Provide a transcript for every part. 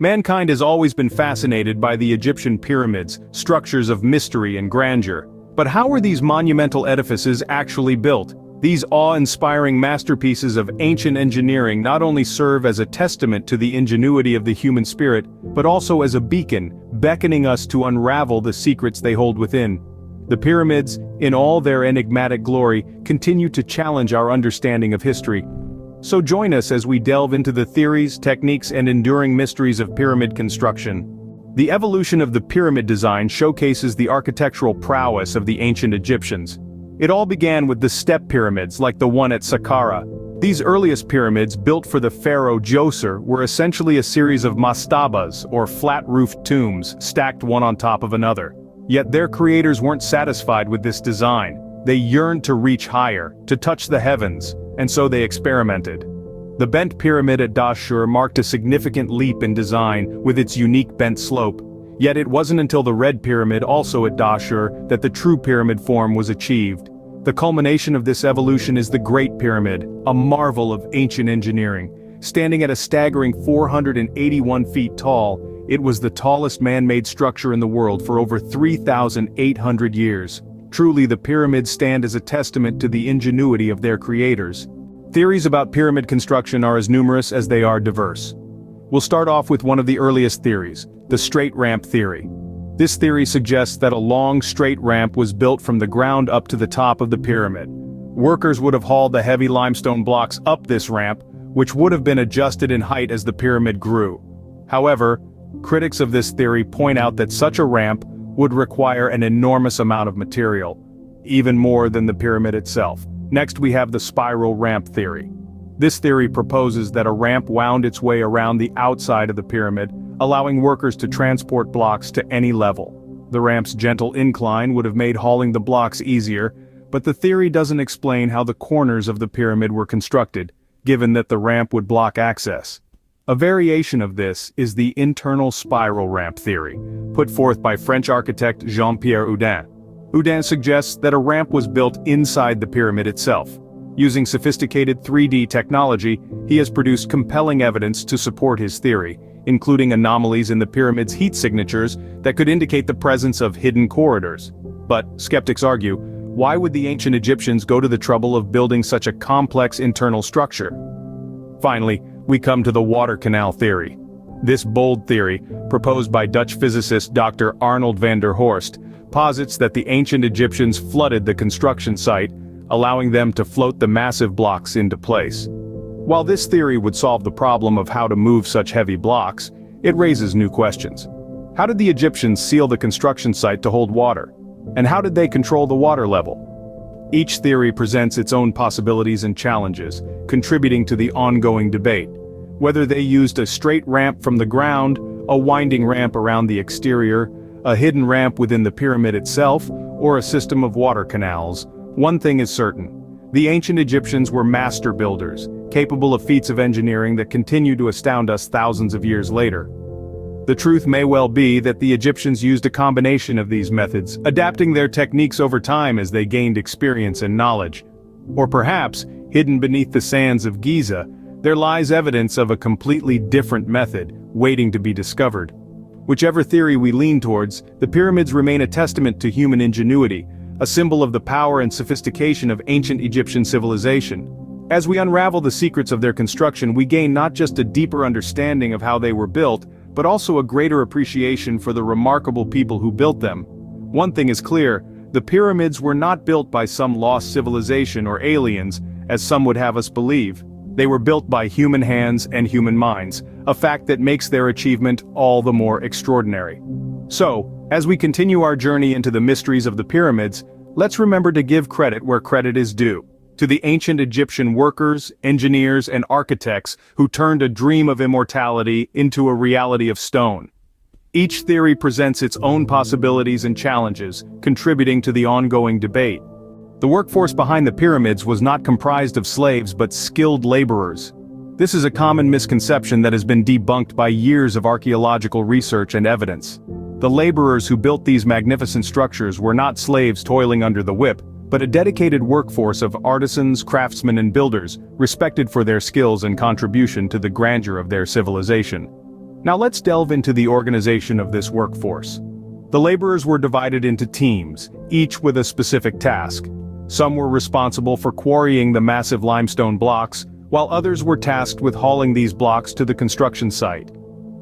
Mankind has always been fascinated by the Egyptian pyramids, structures of mystery and grandeur. But how were these monumental edifices actually built? These awe-inspiring masterpieces of ancient engineering not only serve as a testament to the ingenuity of the human spirit, but also as a beacon, beckoning us to unravel the secrets they hold within. The pyramids, in all their enigmatic glory, continue to challenge our understanding of history. So join us as we delve into the theories, techniques, and enduring mysteries of pyramid construction. The evolution of the pyramid design showcases the architectural prowess of the ancient Egyptians. It all began with the step pyramids like the one at Saqqara. These earliest pyramids, built for the pharaoh Djoser, were essentially a series of mastabas, or flat-roofed tombs, stacked one on top of another. Yet their creators weren't satisfied with this design. They yearned to reach higher, to touch the heavens, and so they experimented. The bent pyramid at Dashur marked a significant leap in design with its unique bent slope. Yet it wasn't until the red pyramid, also at Dashur, that the true pyramid form was achieved. The culmination of this evolution is the Great Pyramid, a marvel of ancient engineering. Standing at a staggering 481 feet tall, it was the tallest man-made structure in the world for over 3,800 years. Truly, the pyramids stand as a testament to the ingenuity of their creators. Theories about pyramid construction are as numerous as they are diverse. We'll start off with one of the earliest theories, the straight ramp theory. This theory suggests that a long, straight ramp was built from the ground up to the top of the pyramid. Workers would have hauled the heavy limestone blocks up this ramp, which would have been adjusted in height as the pyramid grew. However, critics of this theory point out that such a ramp would require an enormous amount of material, even more than the pyramid itself. Next we have the spiral ramp theory. This theory proposes that a ramp wound its way around the outside of the pyramid, allowing workers to transport blocks to any level. The ramp's gentle incline would have made hauling the blocks easier, but the theory doesn't explain how the corners of the pyramid were constructed, given that the ramp would block access. A variation of this is the internal spiral ramp theory, put forth by French architect Jean-Pierre Houdin. Houdin suggests that a ramp was built inside the pyramid itself. Using sophisticated 3D technology, he has produced compelling evidence to support his theory, including anomalies in the pyramid's heat signatures that could indicate the presence of hidden corridors. But, skeptics argue, why would the ancient Egyptians go to the trouble of building such a complex internal structure? Finally, we come to the water canal theory. This bold theory, proposed by Dutch physicist Dr. Arnold van der Horst, posits that the ancient Egyptians flooded the construction site, allowing them to float the massive blocks into place. While this theory would solve the problem of how to move such heavy blocks, it raises new questions. How did the Egyptians seal the construction site to hold water? And how did they control the water level? Each theory presents its own possibilities and challenges, contributing to the ongoing debate. Whether they used a straight ramp from the ground, a winding ramp around the exterior, a hidden ramp within the pyramid itself, or a system of water canals, one thing is certain. The ancient Egyptians were master builders, capable of feats of engineering that continue to astound us thousands of years later. The truth may well be that the Egyptians used a combination of these methods, adapting their techniques over time as they gained experience and knowledge. Or perhaps, hidden beneath the sands of Giza, there lies evidence of a completely different method, waiting to be discovered. Whichever theory we lean towards, the pyramids remain a testament to human ingenuity, a symbol of the power and sophistication of ancient Egyptian civilization. As we unravel the secrets of their construction, we gain not just a deeper understanding of how they were built, but also a greater appreciation for the remarkable people who built them. One thing is clear, the pyramids were not built by some lost civilization or aliens, as some would have us believe. They were built by human hands and human minds, a fact that makes their achievement all the more extraordinary. So, as we continue our journey into the mysteries of the pyramids, let's remember to give credit where credit is due. To the ancient Egyptian workers, engineers, and architects who turned a dream of immortality into a reality of stone. Each theory presents its own possibilities and challenges, contributing to the ongoing debate. The workforce behind the pyramids was not comprised of slaves but skilled laborers. This is a common misconception that has been debunked by years of archaeological research and evidence. The laborers who built these magnificent structures were not slaves toiling under the whip, but a dedicated workforce of artisans, craftsmen, and builders, respected for their skills and contribution to the grandeur of their civilization. Now let's delve into the organization of this workforce. The laborers were divided into teams, each with a specific task. Some were responsible for quarrying the massive limestone blocks, while others were tasked with hauling these blocks to the construction site.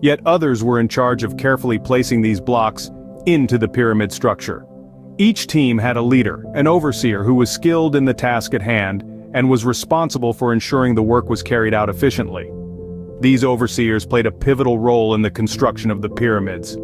Yet others were in charge of carefully placing these blocks into the pyramid structure. Each team had a leader, an overseer who was skilled in the task at hand, and was responsible for ensuring the work was carried out efficiently. These overseers played a pivotal role in the construction of the pyramids.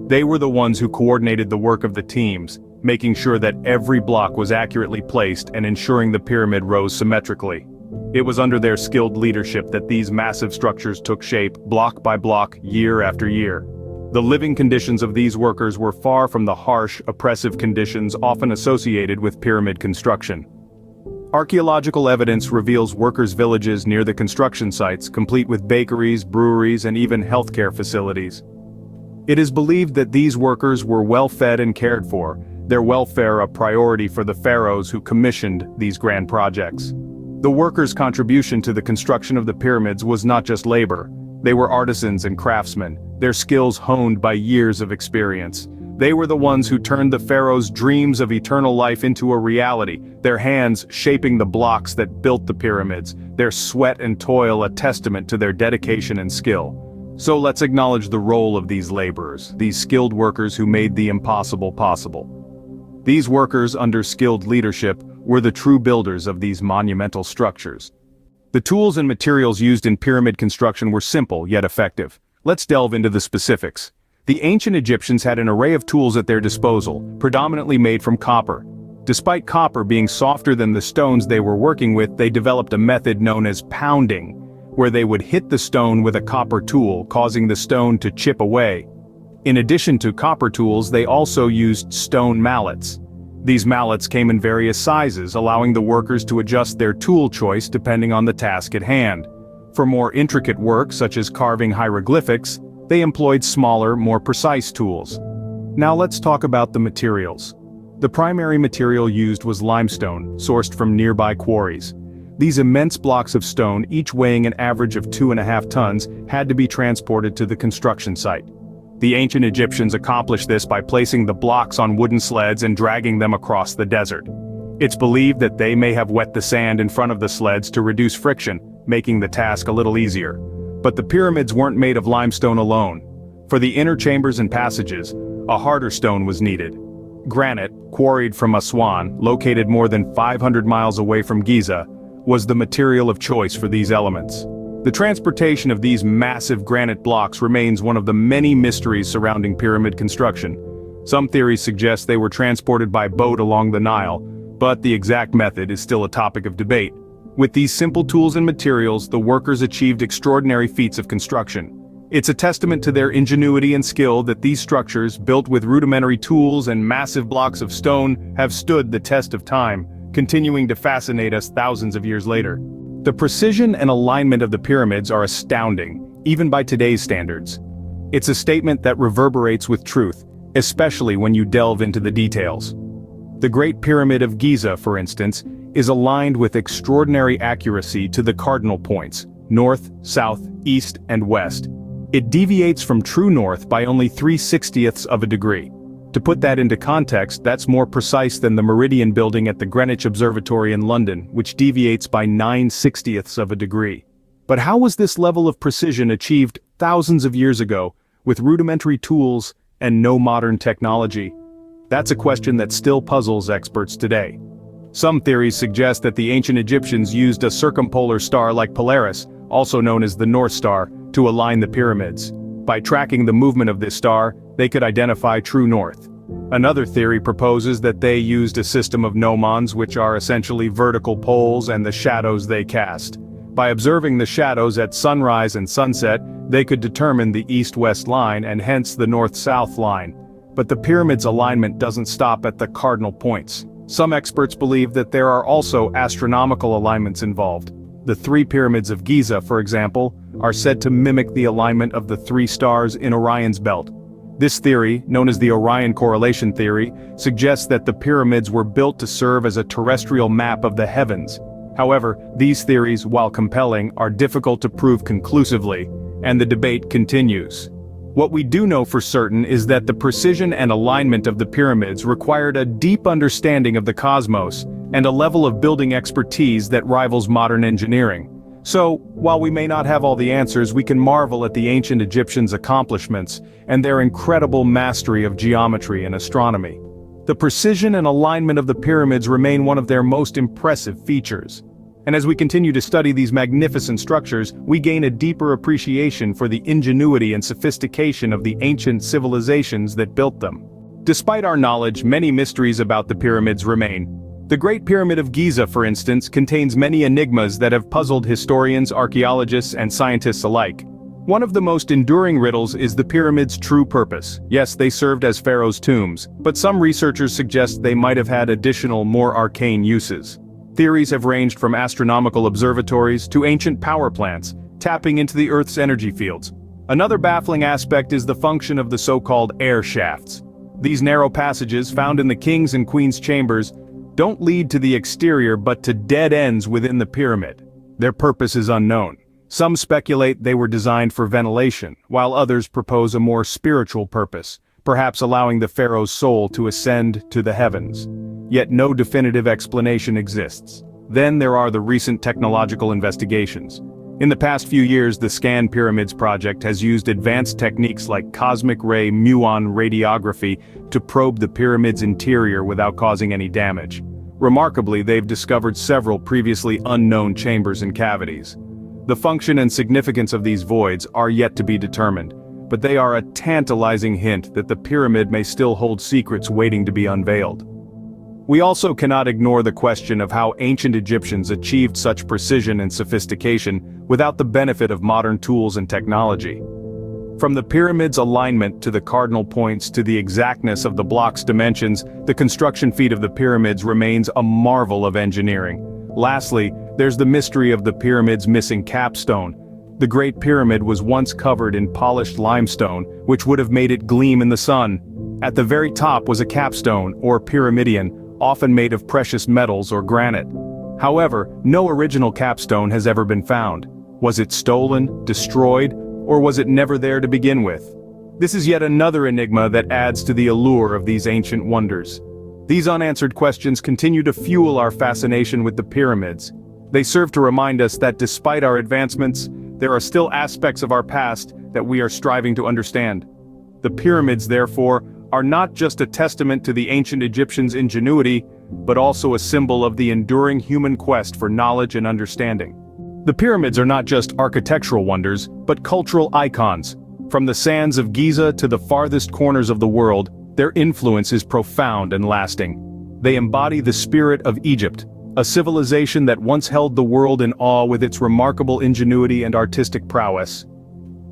They were the ones who coordinated the work of the teams, making sure that every block was accurately placed and ensuring the pyramid rose symmetrically. It was under their skilled leadership that these massive structures took shape, block by block, year after year. The living conditions of these workers were far from the harsh, oppressive conditions often associated with pyramid construction. Archaeological evidence reveals workers' villages near the construction sites, complete with bakeries, breweries, and even healthcare facilities. It is believed that these workers were well fed and cared for, their welfare a priority for the pharaohs who commissioned these grand projects. The workers' contribution to the construction of the pyramids was not just labor. They were artisans and craftsmen, their skills honed by years of experience. They were the ones who turned the pharaohs' dreams of eternal life into a reality, their hands shaping the blocks that built the pyramids, their sweat and toil a testament to their dedication and skill. So let's acknowledge the role of these laborers, these skilled workers who made the impossible possible. These workers, under skilled leadership, were the true builders of these monumental structures. The tools and materials used in pyramid construction were simple yet effective. Let's delve into the specifics. The ancient Egyptians had an array of tools at their disposal, predominantly made from copper. Despite copper being softer than the stones they were working with, they developed a method known as pounding, where they would hit the stone with a copper tool, causing the stone to chip away. In addition to copper tools, they also used stone mallets. These mallets came in various sizes, allowing the workers to adjust their tool choice depending on the task at hand. For more intricate work, such as carving hieroglyphics, they employed smaller, more precise tools. Now let's talk about the materials. The primary material used was limestone, sourced from nearby quarries. These immense blocks of stone, each weighing an average of 2.5 tons, had to be transported to the construction site. The ancient Egyptians accomplished this by placing the blocks on wooden sleds and dragging them across the desert. It's believed that they may have wet the sand in front of the sleds to reduce friction, making the task a little easier. But the pyramids weren't made of limestone alone. For the inner chambers and passages, a harder stone was needed. Granite, quarried from Aswan, located more than 500 miles away from Giza, was the material of choice for these elements. The transportation of these massive granite blocks remains one of the many mysteries surrounding pyramid construction. Some theories suggest they were transported by boat along the Nile, but the exact method is still a topic of debate. With these simple tools and materials, the workers achieved extraordinary feats of construction. It's a testament to their ingenuity and skill that these structures, built with rudimentary tools and massive blocks of stone, have stood the test of time, continuing to fascinate us thousands of years later. The precision and alignment of the pyramids are astounding, even by today's standards. It's a statement that reverberates with truth, especially when you delve into the details. The Great Pyramid of Giza, for instance, is aligned with extraordinary accuracy to the cardinal points, north, south, east, and west. It deviates from true north by only 3/60ths of a degree. To put that into context, that's more precise than the Meridian building at the Greenwich Observatory in London, which deviates by 9/60ths of a degree. But how was this level of precision achieved thousands of years ago, with rudimentary tools and no modern technology? That's a question that still puzzles experts today. Some theories suggest that the ancient Egyptians used a circumpolar star like Polaris, also known as the North Star, to align the pyramids. By tracking the movement of this star, they could identify true north. Another theory proposes that they used a system of gnomons, which are essentially vertical poles, and the shadows they cast. By observing the shadows at sunrise and sunset, they could determine the east-west line and hence the north-south line. But the pyramid's alignment doesn't stop at the cardinal points. Some experts believe that there are also astronomical alignments involved. The three pyramids of Giza, for example, are said to mimic the alignment of the three stars in Orion's belt. This theory, known as the Orion correlation theory, suggests that the pyramids were built to serve as a terrestrial map of the heavens. However, these theories, while compelling, are difficult to prove conclusively. and the debate continues. What we do know for certain is that the precision and alignment of the pyramids required a deep understanding of the cosmos and a level of building expertise that rivals modern engineering. So, while we may not have all the answers, we can marvel at the ancient Egyptians' accomplishments and their incredible mastery of geometry and astronomy. The precision and alignment of the pyramids remain one of their most impressive features. And as we continue to study these magnificent structures, we gain a deeper appreciation for the ingenuity and sophistication of the ancient civilizations that built them. Despite our knowledge, many mysteries about the pyramids remain. The Great Pyramid of Giza, for instance, contains many enigmas that have puzzled historians, archaeologists, and scientists alike. One of the most enduring riddles is the pyramid's true purpose. Yes, they served as pharaohs' tombs, but some researchers suggest they might have had additional, more arcane uses. Theories have ranged from astronomical observatories to ancient power plants, tapping into the Earth's energy fields. Another baffling aspect is the function of the so-called air shafts. These narrow passages, found in the king's and queen's chambers, don't lead to the exterior but to dead ends within the pyramid. Their purpose is unknown. Some speculate they were designed for ventilation, while others propose a more spiritual purpose, perhaps allowing the pharaoh's soul to ascend to the heavens. Yet no definitive explanation exists. Then there are the recent technological investigations. In the past few years, the Scan Pyramids project has used advanced techniques like cosmic ray muon radiography to probe the pyramid's interior without causing any damage. Remarkably, they've discovered several previously unknown chambers and cavities. The function and significance of these voids are yet to be determined, but they are a tantalizing hint that the pyramid may still hold secrets waiting to be unveiled. We also cannot ignore the question of how ancient Egyptians achieved such precision and sophistication without the benefit of modern tools and technology. From the pyramid's alignment to the cardinal points to the exactness of the block's dimensions, the construction feat of the pyramids remains a marvel of engineering. Lastly, there's the mystery of the pyramid's missing capstone. The Great Pyramid was once covered in polished limestone, which would have made it gleam in the sun. At the very top was a capstone, or pyramidion, often made of precious metals or granite. However, no original capstone has ever been found. Was it stolen, destroyed, or was it never there to begin with? This is yet another enigma that adds to the allure of these ancient wonders. These unanswered questions continue to fuel our fascination with the pyramids. They serve to remind us that despite our advancements, there are still aspects of our past that we are striving to understand. The pyramids, therefore, are not just a testament to the ancient Egyptians' ingenuity, but also a symbol of the enduring human quest for knowledge and understanding. The pyramids are not just architectural wonders, but cultural icons. From the sands of Giza to the farthest corners of the world, their influence is profound and lasting. They embody the spirit of Egypt, a civilization that once held the world in awe with its remarkable ingenuity and artistic prowess.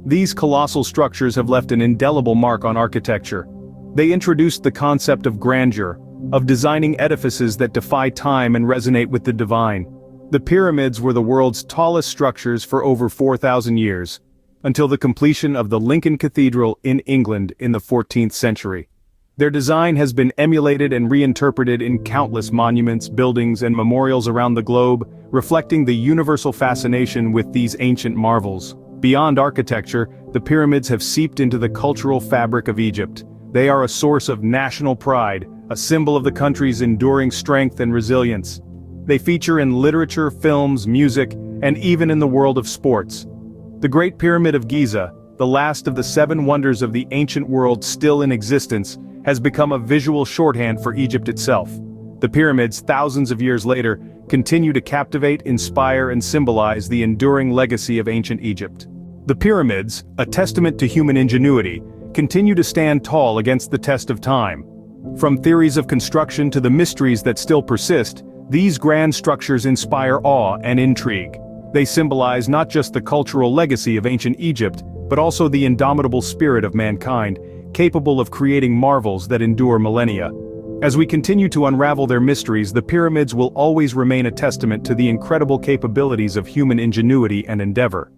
These colossal structures have left an indelible mark on architecture. They introduced the concept of grandeur, of designing edifices that defy time and resonate with the divine. The pyramids were the world's tallest structures for over 4,000 years, until the completion of the Lincoln Cathedral in England in the 14th century. Their design has been emulated and reinterpreted in countless monuments, buildings, and memorials around the globe, reflecting the universal fascination with these ancient marvels. Beyond architecture, the pyramids have seeped into the cultural fabric of Egypt. They are a source of national pride, a symbol of the country's enduring strength and resilience. They feature in literature, films, music, and even in the world of sports. The Great Pyramid of Giza, the last of the 7 wonders of the ancient world still in existence, has become a visual shorthand for Egypt itself. The pyramids, thousands of years later, continue to captivate, inspire, and symbolize the enduring legacy of ancient Egypt. The pyramids, a testament to human ingenuity, continue to stand tall against the test of time. From theories of construction to the mysteries that still persist, these grand structures inspire awe and intrigue. They symbolize not just the cultural legacy of ancient Egypt, but also the indomitable spirit of mankind, capable of creating marvels that endure millennia. As we continue to unravel their mysteries, the pyramids will always remain a testament to the incredible capabilities of human ingenuity and endeavor.